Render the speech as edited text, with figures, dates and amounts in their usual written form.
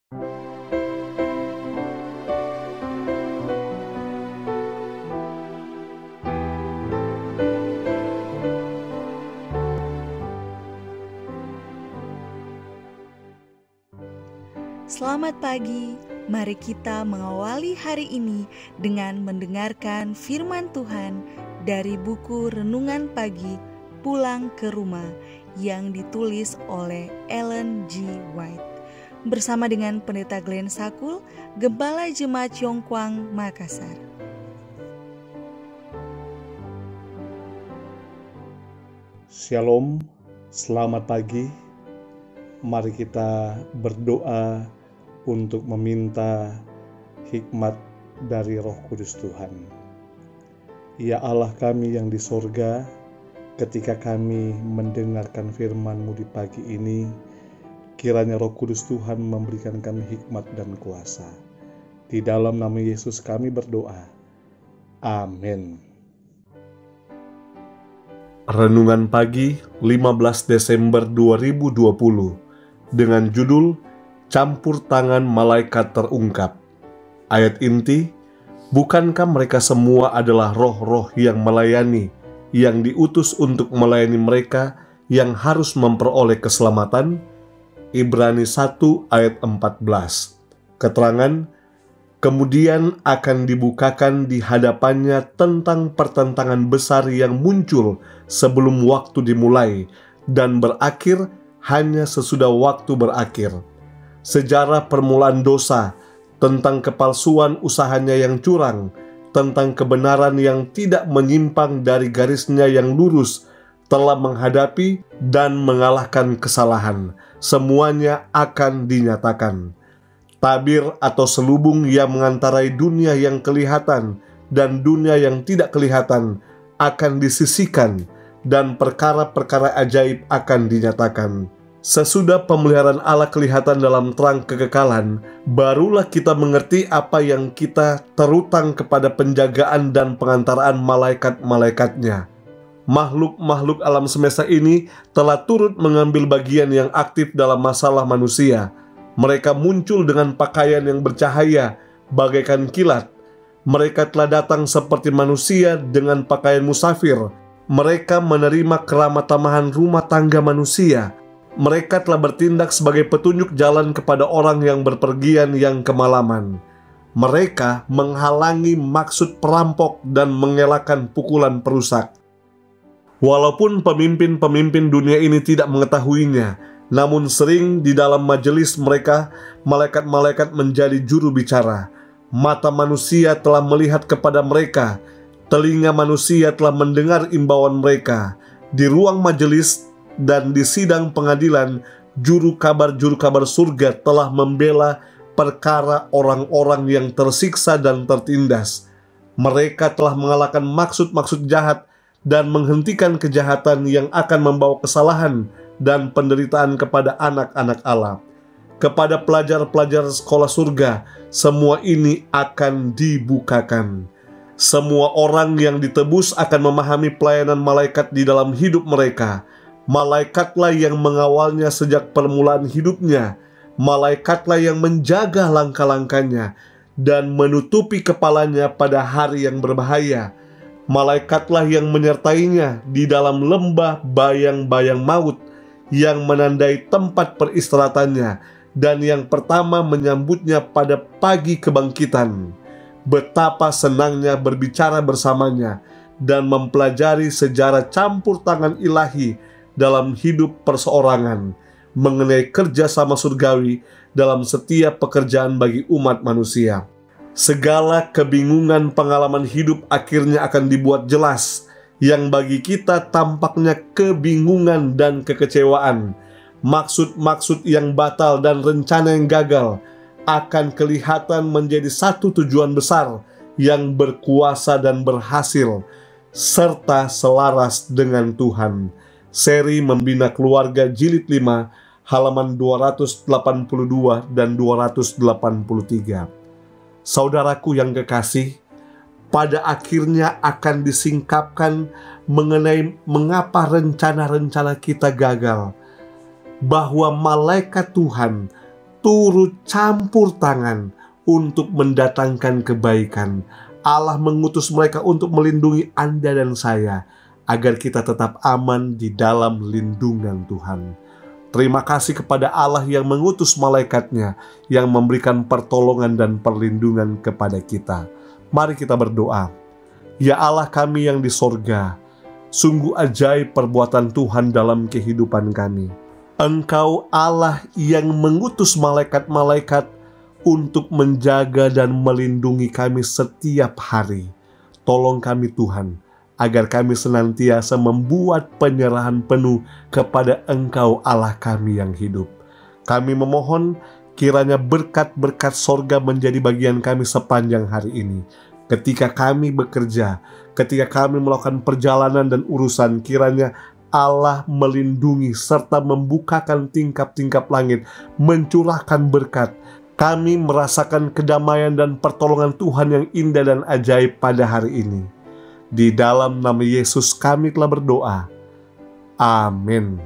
Selamat pagi, mari kita mengawali hari ini dengan mendengarkan firman Tuhan dari buku Renungan Pagi Pulang ke Rumah yang ditulis oleh Ellen G. White bersama dengan Pendeta Glenn Sakul, Gembala Jemaat Yongkwang, Makassar. Shalom, selamat pagi. Mari kita berdoa untuk meminta hikmat dari Roh Kudus Tuhan. Ya Allah kami yang di sorga, ketika kami mendengarkan firman-Mu di pagi ini, kiranya Roh Kudus Tuhan memberikan kami hikmat dan kuasa. Di dalam nama Yesus kami berdoa. Amin. Renungan pagi 15 Desember 2020 dengan judul Campur tangan malaikat terungkap. Ayat inti, bukankah mereka semua adalah roh-roh yang melayani, yang diutus untuk melayani mereka yang harus memperoleh keselamatan? Ibrani 1 ayat 14. Keterangan, kemudian akan dibukakan di hadapannya tentang pertentangan besar yang muncul sebelum waktu dimulai dan berakhir hanya sesudah waktu berakhir. Sejarah permulaan dosa, tentang kepalsuan usahanya yang curang, tentang kebenaran yang tidak menyimpang dari garisnya yang lurus, telah menghadapi dan mengalahkan kesalahan. Semuanya akan dinyatakan. Tabir atau selubung yang mengantarai dunia yang kelihatan dan dunia yang tidak kelihatan akan disisihkan, dan perkara-perkara ajaib akan dinyatakan. Sesudah pemeliharaan Allah kelihatan dalam terang kekekalan, barulah kita mengerti apa yang kita terutang kepada penjagaan dan pengantaraan malaikat-malaikatnya. Makhluk-makhluk alam semesta ini telah turut mengambil bagian yang aktif dalam masalah manusia. Mereka muncul dengan pakaian yang bercahaya bagaikan kilat. Mereka telah datang seperti manusia dengan pakaian musafir. Mereka menerima keramat tamahan rumah tangga manusia. Mereka telah bertindak sebagai petunjuk jalan kepada orang yang berpergian yang kemalaman. Mereka menghalangi maksud perampok dan mengelakkan pukulan perusak. Walaupun pemimpin-pemimpin dunia ini tidak mengetahuinya, namun sering di dalam majelis mereka, malaikat-malaikat menjadi juru bicara. Mata manusia telah melihat kepada mereka, telinga manusia telah mendengar imbauan mereka. Di ruang majelis dan di sidang pengadilan, juru kabar surga telah membela perkara orang-orang yang tersiksa dan tertindas. Mereka telah mengalahkan maksud-maksud jahat dan menghentikan kejahatan yang akan membawa kesalahan dan penderitaan kepada anak-anak Allah. Kepada pelajar-pelajar sekolah surga, semua ini akan dibukakan. Semua orang yang ditebus akan memahami pelayanan malaikat di dalam hidup mereka. Malaikatlah yang mengawalnya sejak permulaan hidupnya. Malaikatlah yang menjaga langkah-langkahnya dan menutupi kepalanya pada hari yang berbahaya. Malaikatlah yang menyertainya di dalam lembah bayang-bayang maut, yang menandai tempat peristirahatannya dan yang pertama menyambutnya pada pagi kebangkitan. Betapa senangnya berbicara bersamanya dan mempelajari sejarah campur tangan ilahi dalam hidup perseorangan, mengenai kerjasama surgawi dalam setiap pekerjaan bagi umat manusia. Segala kebingungan pengalaman hidup akhirnya akan dibuat jelas, yang bagi kita tampaknya kebingungan dan kekecewaan. Maksud-maksud yang batal dan rencana yang gagal akan kelihatan menjadi satu tujuan besar yang berkuasa dan berhasil, serta selaras dengan Tuhan. Seri Membina Keluarga Jilid 5, halaman 282 dan 283. Saudaraku yang kekasih, pada akhirnya akan disingkapkan mengenai mengapa rencana-rencana kita gagal, bahwa malaikat Tuhan turut campur tangan untuk mendatangkan kebaikan. Allah mengutus mereka untuk melindungi Anda dan saya, agar kita tetap aman di dalam lindungan Tuhan. Terima kasih kepada Allah yang mengutus malaikatnya, yang memberikan pertolongan dan perlindungan kepada kita. Mari kita berdoa. Ya Allah kami yang di sorga, sungguh ajaib perbuatan Tuhan dalam kehidupan kami. Engkau Allah yang mengutus malaikat-malaikat untuk menjaga dan melindungi kami setiap hari. Tolong kami Tuhan, agar kami senantiasa membuat penyerahan penuh kepada Engkau Allah kami yang hidup. Kami memohon kiranya berkat-berkat sorga menjadi bagian kami sepanjang hari ini. Ketika kami bekerja, ketika kami melakukan perjalanan dan urusan, kiranya Allah melindungi serta membukakan tingkap-tingkap langit, mencurahkan berkat. Kami merasakan kedamaian dan pertolongan Tuhan yang indah dan ajaib pada hari ini. Di dalam nama Yesus kami telah berdoa. Amin.